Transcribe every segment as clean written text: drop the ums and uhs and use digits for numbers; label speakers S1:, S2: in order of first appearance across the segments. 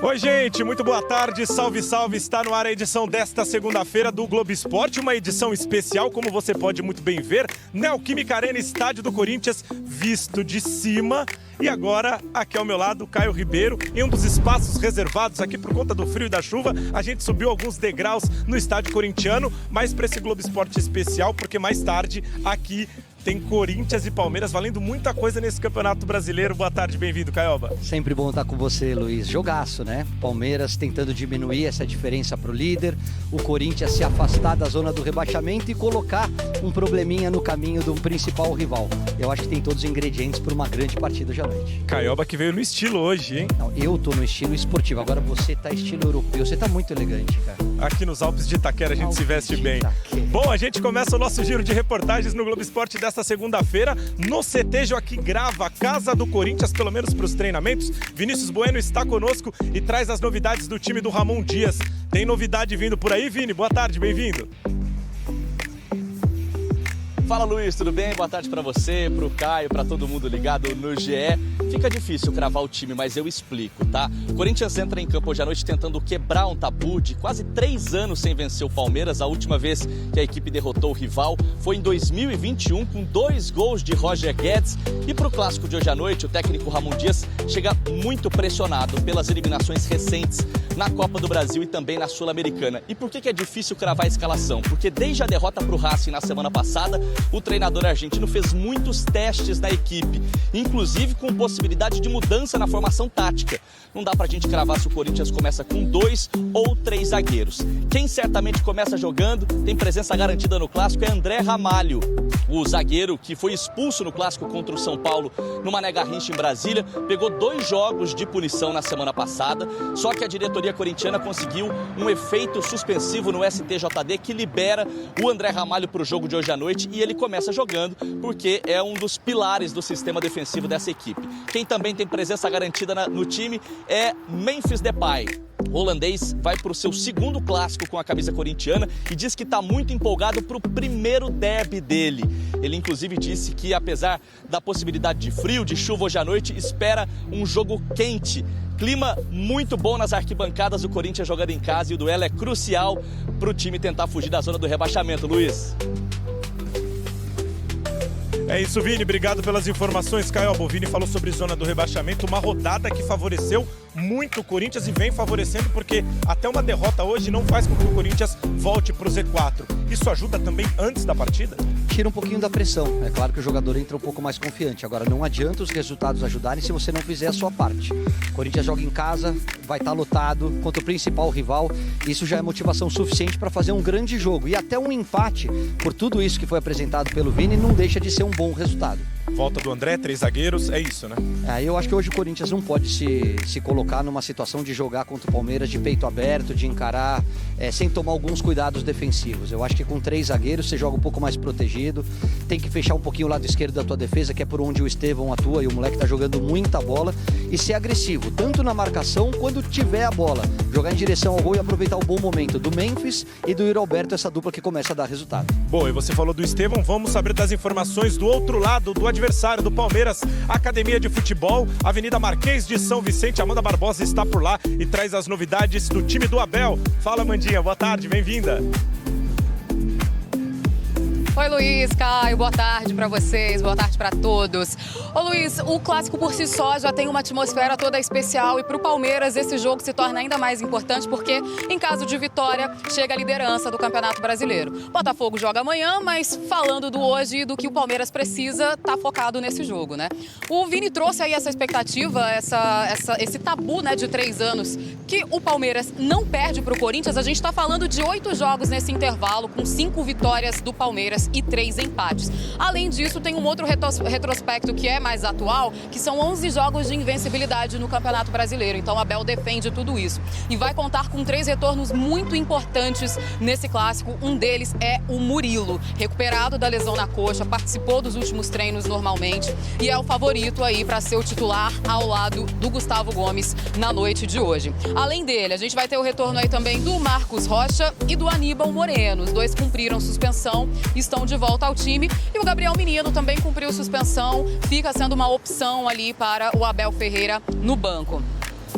S1: Oi, gente, muito boa tarde, salve, salve, está no ar a edição desta segunda-feira do Globo Esporte, uma edição especial, como você pode muito bem ver, Neoquímica Arena, estádio do Corinthians, visto de cima. E agora, aqui ao meu lado, Caio Ribeiro, em um dos espaços reservados aqui por conta do frio e da chuva, a gente subiu alguns degraus no estádio corintiano, mas para esse Globo Esporte especial, porque mais tarde aqui tem Corinthians e Palmeiras valendo muita coisa nesse Campeonato Brasileiro. Boa tarde, bem-vindo, Caioba.
S2: Sempre bom estar com você, Luiz. Jogaço, né? Palmeiras tentando diminuir essa diferença para o líder, o Corinthians se afastar da zona do rebaixamento e colocar um probleminha no caminho do principal rival. Eu acho que tem todos os ingredientes para uma grande partida hoje à noite.
S1: Caioba que veio no estilo hoje, hein?
S2: Não, eu tô no estilo esportivo, agora você tá estilo europeu, você tá muito elegante, cara.
S1: Aqui nos Alpes de Itaquera a gente se veste bem. Bom, a gente começa o nosso giro de reportagens no Globo Esporte desta segunda-feira no CT Joaquim Grava, casa do Corinthians, pelo menos para os treinamentos. Vinícius Bueno está conosco e traz as novidades do time do Ramon Dias. Tem novidade vindo por aí, Vini? Boa tarde, bem-vindo.
S3: Fala, Luiz, tudo bem? Boa tarde pra você, pro Caio, pra todo mundo ligado no GE. Fica difícil cravar o time, mas eu explico, tá? O Corinthians entra em campo hoje à noite tentando quebrar um tabu de quase 3 anos sem vencer o Palmeiras. A última vez que a equipe derrotou o rival foi em 2021, com 2 gols de Roger Guedes. E pro clássico de hoje à noite, o técnico Ramon Dias chega muito pressionado pelas eliminações recentes na Copa do Brasil e também na Sul-Americana. E por que é difícil cravar a escalação? Porque desde a derrota pro Racing na semana passada, o treinador argentino fez muitos testes na equipe, inclusive com possibilidade de mudança na formação tática. Não dá pra gente cravar se o Corinthians começa com 2 ou 3 zagueiros. Quem certamente começa jogando, tem presença garantida no clássico, é André Ramalho. O zagueiro que foi expulso no clássico contra o São Paulo no Mané Garrincha em Brasília, pegou 2 jogos de punição na semana passada, só que a diretoria corintiana conseguiu um efeito suspensivo no STJD que libera o André Ramalho para o jogo de hoje à noite e ele começa jogando porque é um dos pilares do sistema defensivo dessa equipe. Quem também tem presença garantida no time é Memphis Depay. O holandês vai para o seu 2º clássico com a camisa corintiana e diz que está muito empolgado para o primeiro derby dele. Ele inclusive disse que apesar da possibilidade de frio, de chuva hoje à noite, espera um jogo quente. Clima muito bom nas arquibancadas, o Corinthians jogando em casa e o duelo é crucial para o time tentar fugir da zona do rebaixamento, Luiz.
S1: É isso, Vini. Obrigado pelas informações, Caio. O Vini falou sobre zona do rebaixamento, uma rodada que favoreceu muito o Corinthians e vem favorecendo porque até uma derrota hoje não faz com que o Corinthians volte para o Z4. Isso ajuda também antes da partida?
S2: Tira um pouquinho da pressão. É claro que o jogador entra um pouco mais confiante. Agora, não adianta os resultados ajudarem se você não fizer a sua parte. O Corinthians joga em casa, vai estar lotado contra o principal rival. Isso já é motivação suficiente para fazer um grande jogo. E até um empate, por tudo isso que foi apresentado pelo Vini, não deixa de ser um bom resultado.
S1: Volta do André, 3 zagueiros, é isso, né?
S2: Eu acho que hoje o Corinthians não pode se colocar numa situação de jogar contra o Palmeiras de peito aberto, de encarar sem tomar alguns cuidados defensivos. Eu acho que com 3 zagueiros você joga um pouco mais protegido, tem que fechar um pouquinho o lado esquerdo da tua defesa, que é por onde o Estevão atua e o moleque tá jogando muita bola, e ser agressivo, tanto na marcação quando tiver a bola. Jogar em direção ao gol e aproveitar o bom momento do Memphis e do Yuri Alberto, essa dupla que começa a dar resultado.
S1: Bom, e você falou do Estevão, vamos saber das informações do outro lado, do adversário do Palmeiras, Academia de Futebol, Avenida Marquês de São Vicente. Amanda Barbosa está por lá e traz as novidades do time do Abel. Fala, Mandinha, boa tarde, bem-vinda.
S4: Oi, Luiz, Caio, boa tarde para vocês, boa tarde para todos. Ô, Luiz, o clássico por si só já tem uma atmosfera toda especial e para o Palmeiras esse jogo se torna ainda mais importante porque, em caso de vitória, chega a liderança do Campeonato Brasileiro. Botafogo joga amanhã, mas falando do hoje e do que o Palmeiras precisa, tá focado nesse jogo, né? O Vini trouxe aí essa expectativa, esse tabu, né, de 3 anos que o Palmeiras não perde para o Corinthians. A gente está falando de 8 jogos nesse intervalo, com 5 vitórias do Palmeiras e 3 empates. Além disso, tem um outro retrospecto que é mais atual, que são 11 jogos de invencibilidade no Campeonato Brasileiro. Então, a Abel defende tudo isso. E vai contar com 3 retornos muito importantes nesse clássico. Um deles é o Murilo, recuperado da lesão na coxa, participou dos últimos treinos normalmente e é o favorito aí para ser o titular ao lado do Gustavo Gomes na noite de hoje. Além dele, a gente vai ter o retorno aí também do Marcos Rocha e do Aníbal Moreno. Os 2 cumpriram suspensão, estão de volta ao time. E o Gabriel Menino também cumpriu suspensão, fica sendo uma opção ali para o Abel Ferreira no banco.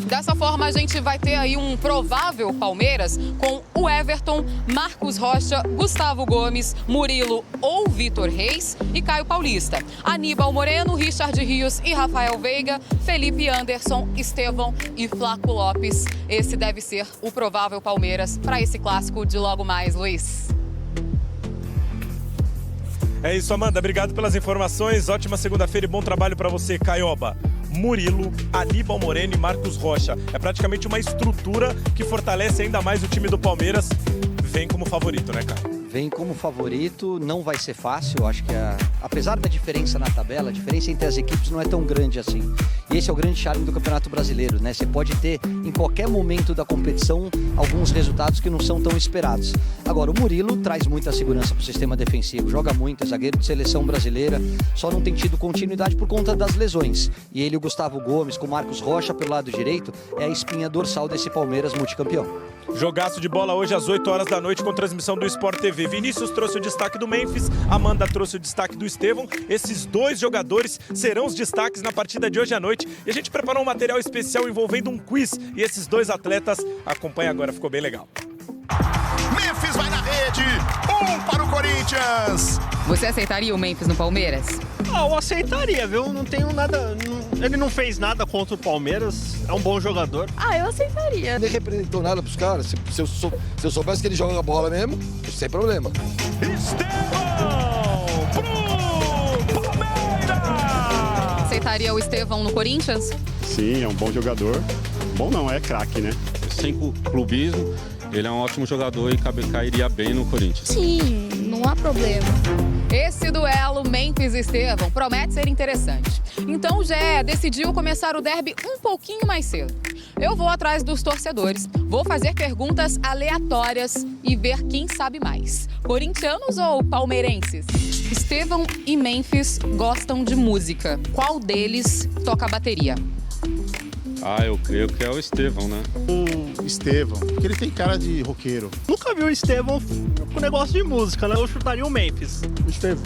S4: Dessa forma, a gente vai ter aí um provável Palmeiras com o Everton, Marcos Rocha, Gustavo Gomes, Murilo ou Vitor Reis e Caio Paulista. Aníbal Moreno, Richard Rios e Rafael Veiga, Felipe Anderson, Estevão e Flaco Lopes. Esse deve ser o provável Palmeiras para esse clássico de logo mais, Luiz.
S1: É isso, Amanda. Obrigado pelas informações. Ótima segunda-feira e bom trabalho para você, Caioba. Murilo, Aníbal Moreno e Marcos Rocha. É praticamente uma estrutura que fortalece ainda mais o time do Palmeiras. Vem como favorito, né, cara?
S2: Vem como favorito, não vai ser fácil. Eu acho que, apesar da diferença na tabela, a diferença entre as equipes não é tão grande assim. E esse é o grande charme do Campeonato Brasileiro, né? Você pode ter, em qualquer momento da competição, alguns resultados que não são tão esperados. Agora, o Murilo traz muita segurança para o sistema defensivo, joga muito, é zagueiro de seleção brasileira, só não tem tido continuidade por conta das lesões. E ele, o Gustavo Gomes, com o Marcos Rocha pelo lado direito, é a espinha dorsal desse Palmeiras multicampeão.
S1: Jogaço de bola hoje às 8 horas da noite com transmissão do Sport TV. Vinícius trouxe o destaque do Memphis, Amanda trouxe o destaque do Estevão. Esses dois jogadores serão os destaques na partida de hoje à noite. E a gente preparou um material especial envolvendo um quiz. E esses dois atletas, acompanha agora, ficou bem legal.
S5: Memphis vai na rede, 1 para o Corinthians.
S4: Você aceitaria o Memphis no Palmeiras?
S6: Eu aceitaria, viu? Não tenho nada... Ele não fez nada contra o Palmeiras, é um bom jogador.
S7: Eu aceitaria.
S8: Nem representou nada pros caras. Se eu soubesse que ele joga a bola mesmo, sem problema.
S1: Estevão pro Palmeiras!
S4: Aceitaria o Estevão no Corinthians?
S9: Sim, é um bom jogador. Bom não, é craque, né? Sem clubismo, ele é um ótimo jogador e cairia bem no Corinthians.
S7: Sim, não há problema.
S4: Esse duelo Memphis e Estevão promete ser interessante. Então o GE decidiu começar o derby um pouquinho mais cedo. Eu vou atrás dos torcedores, vou fazer perguntas aleatórias e ver quem sabe mais. Corintianos ou palmeirenses? Estevão e Memphis gostam de música. Qual deles toca a bateria?
S9: Eu creio que é o Estevão, né?
S10: O Estevão, porque ele tem cara de roqueiro.
S6: Nunca vi o Estevão com negócio de música, né? Eu chutaria o Memphis.
S10: O Estevão.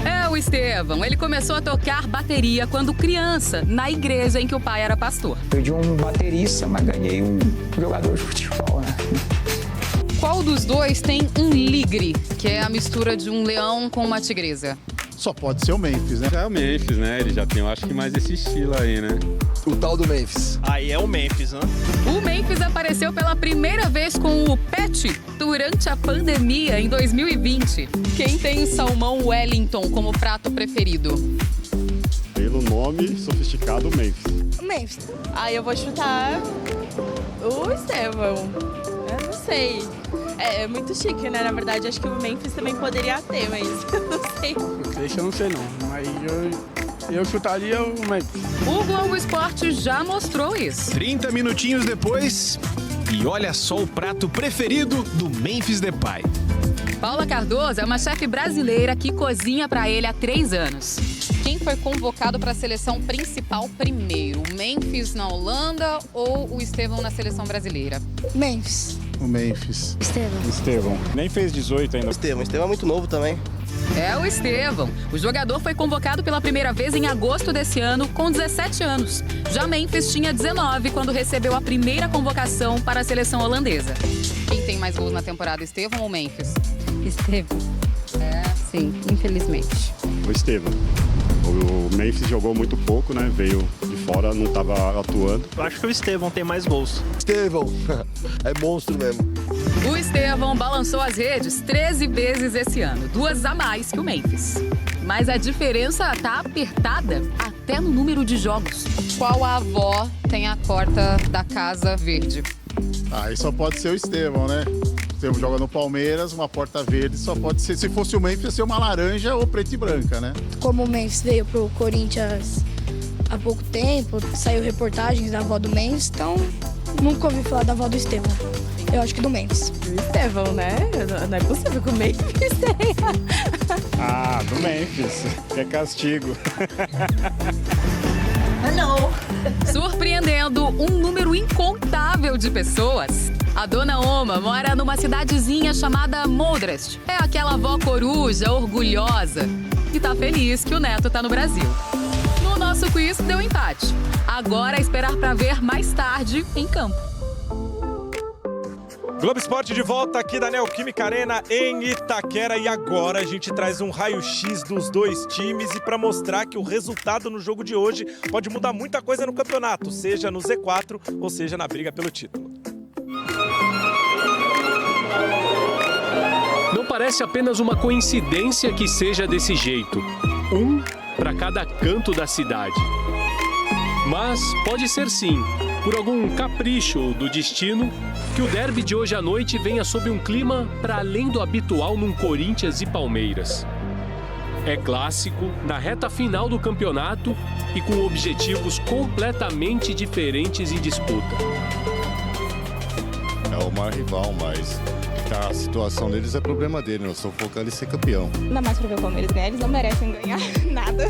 S4: É o Estevão. Ele começou a tocar bateria quando criança, na igreja em que o pai era pastor.
S11: Perdi um baterista, mas ganhei um jogador de futebol, né?
S4: Qual dos dois tem um ligre, que é a mistura de um leão com uma tigresa?
S10: Só pode ser o Memphis, né?
S9: Já é o Memphis, né? Ele já tem, eu acho que mais esse estilo aí, né?
S8: O tal do Memphis.
S6: Aí é o Memphis, né?
S4: O Memphis apareceu pela primeira vez com o Pet durante a pandemia em 2020. Quem tem o salmão Wellington como prato preferido?
S9: Pelo nome sofisticado, Memphis.
S7: O Memphis.
S12: Eu vou chutar o Estevão. Eu não sei. É muito chique, né? Na verdade, acho que o Memphis também poderia ter, mas eu não sei.
S11: Deixa eu não sei não, mas eu chutaria o Memphis.
S4: O Globo Esporte já mostrou isso.
S5: 30 minutinhos depois, e olha só o prato preferido do Memphis Depay.
S4: Paula Cardoso é uma chefe brasileira que cozinha para ele há 3 anos. Quem foi convocado para a seleção principal primeiro? O Memphis na Holanda ou o Estevão na seleção brasileira?
S7: Memphis.
S10: O Memphis.
S11: Estevão. Nem fez 18 ainda.
S8: Estevão é muito novo também.
S4: É o Estevão. O jogador foi convocado pela primeira vez em agosto desse ano, com 17 anos. Já Memphis tinha 19 quando recebeu a primeira convocação para a seleção holandesa. Quem tem mais gols na temporada, Estevão ou Memphis?
S12: Estevão. Sim, infelizmente.
S9: O Estevão. O Memphis jogou muito pouco, né? Veio de fora, não estava atuando.
S6: Eu acho que o Estevão tem mais gols.
S8: Estevão. É monstro mesmo.
S4: O Estevão balançou as redes 13 vezes esse ano, 2 a mais que o Memphis. Mas a diferença tá apertada até no número de jogos. Qual a avó tem a porta da Casa Verde?
S10: Aí só pode ser o Estevão, né? O Estevão joga no Palmeiras, uma porta verde só pode ser... Se fosse o Memphis, ia ser uma laranja ou preta e branca, né?
S7: Como o Memphis veio pro Corinthians há pouco tempo, saiu reportagens da avó do Memphis, então nunca ouvi falar da avó do Estevão. Eu acho que do Memphis.
S12: O Estevão, né? Não é possível que o Memphis tenha.
S11: Do Memphis, que é castigo.
S12: Não.
S4: Surpreendendo um número incontável de pessoas. A dona Oma mora numa cidadezinha chamada Moldrest. É aquela avó coruja orgulhosa e tá feliz que o neto tá no Brasil. No nosso quiz deu empate. Agora é esperar para ver mais tarde em campo.
S1: Globo Esporte de volta aqui da Neoquímica Arena em Itaquera, e agora a gente traz um raio-x dos dois times e para mostrar que o resultado no jogo de hoje pode mudar muita coisa no campeonato, seja no Z4 ou seja na briga pelo título.
S13: Não parece apenas uma coincidência que seja desse jeito, um para cada canto da cidade. Mas pode ser sim, por algum capricho do destino, que o derby de hoje à noite venha sob um clima para além do habitual num Corinthians e Palmeiras. É clássico, na reta final do campeonato e com objetivos completamente diferentes em disputa.
S14: É o maior rival, mas a situação deles é problema dele, nós estamos focando em ser campeão.
S12: Ainda mais pra ver o Palmeiras ganhar, eles não merecem ganhar nada.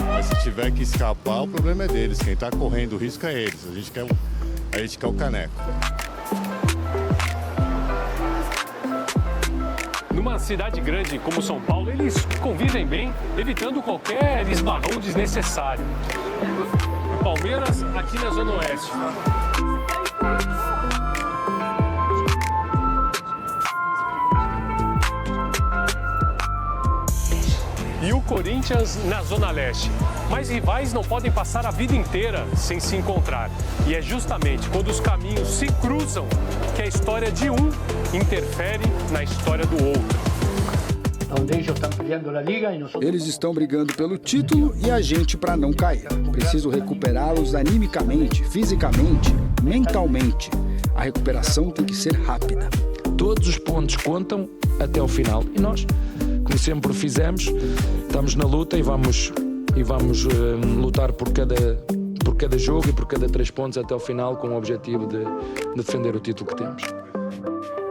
S14: Mas se tiver que escapar, o problema é deles. Quem está correndo o risco é eles. A gente quer o caneco.
S13: Numa cidade grande como São Paulo, eles convivem bem, evitando qualquer esbarrão desnecessário. Palmeiras aqui na Zona Oeste. E o Corinthians na Zona Leste. Mas rivais não podem passar a vida inteira sem se encontrar. E é justamente quando os caminhos se cruzam que a história de um interfere na história do outro.
S11: Eles estão brigando pelo título e a gente para não cair. Preciso recuperá-los animicamente, fisicamente, mentalmente. A recuperação tem que ser rápida.
S15: Todos os pontos contam até o final. E nós, como sempre fizemos, estamos na luta e vamos lutar por cada jogo e por cada 3 pontos até o final, com o objetivo de defender o título que temos.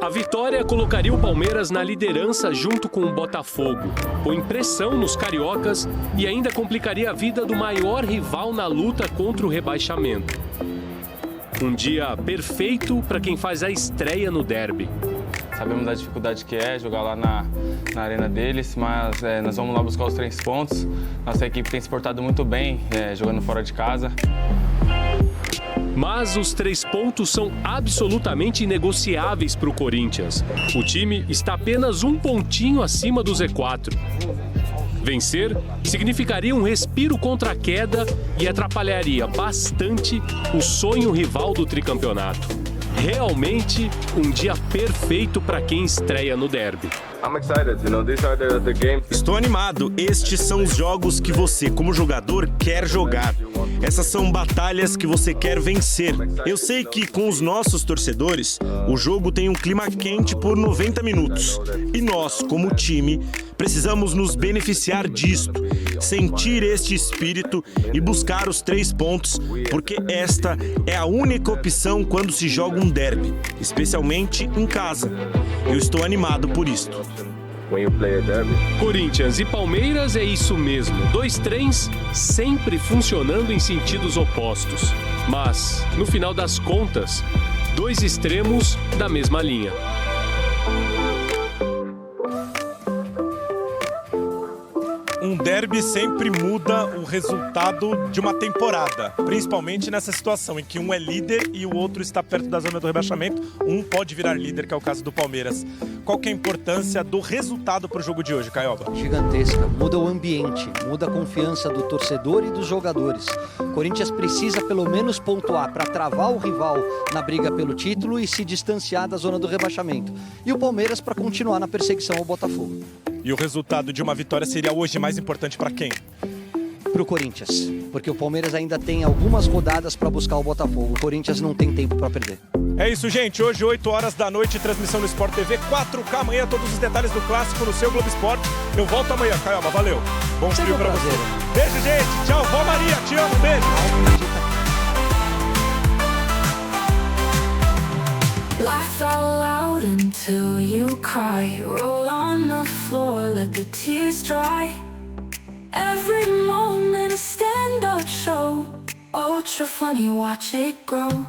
S13: A vitória colocaria o Palmeiras na liderança junto com o Botafogo, põe pressão nos cariocas e ainda complicaria a vida do maior rival na luta contra o rebaixamento. Um dia perfeito para quem faz a estreia no derby.
S16: Sabemos da dificuldade que é jogar lá na arena deles, mas nós vamos lá buscar os 3 pontos. Nossa equipe tem se portado muito bem, jogando fora de casa.
S13: Mas os 3 pontos são absolutamente inegociáveis para o Corinthians. O time está apenas um pontinho acima do Z4. Vencer significaria um respiro contra a queda e atrapalharia bastante o sonho rival do tricampeonato. Realmente um dia perfeito para quem estreia no derby.
S1: Estou animado. Estes são os jogos que você, como jogador, quer jogar. Essas são batalhas que você quer vencer. Eu sei que com os nossos torcedores, o jogo tem um clima quente por 90 minutos. E nós, como time, precisamos nos beneficiar disto, sentir este espírito e buscar os 3 pontos, porque esta é a única opção quando se joga um derby, especialmente em casa. Eu estou animado por isto.
S13: Corinthians e Palmeiras é isso mesmo, 2 trens sempre funcionando em sentidos opostos. Mas, no final das contas, 2 extremos da mesma linha.
S1: Um derby sempre muda o resultado de uma temporada, principalmente nessa situação em que um é líder e o outro está perto da zona do rebaixamento. Um pode virar líder, que é o caso do Palmeiras. Qual que é a importância do resultado para o jogo de hoje, Caioba?
S2: Gigantesca. Muda o ambiente, muda a confiança do torcedor e dos jogadores. O Corinthians precisa pelo menos pontuar para travar o rival na briga pelo título e se distanciar da zona do rebaixamento. E o Palmeiras para continuar na perseguição ao Botafogo.
S1: E o resultado de uma vitória seria hoje mais importante para quem?
S2: Para o Corinthians, porque o Palmeiras ainda tem algumas rodadas para buscar o Botafogo. O Corinthians não tem tempo para perder.
S1: É isso, gente. Hoje, 8 horas da noite, transmissão no Sport TV, 4K amanhã, todos os detalhes do clássico no seu Globo Esporte. Eu volto amanhã, Caioba. Valeu. Bom frio para você. Beijo, gente. Tchau. Vó Maria, te amo. Beijo.
S17: Laugh out loud until you cry. Roll on the floor, let the tears dry. Every moment a stand-up show. Ultra funny, watch it grow.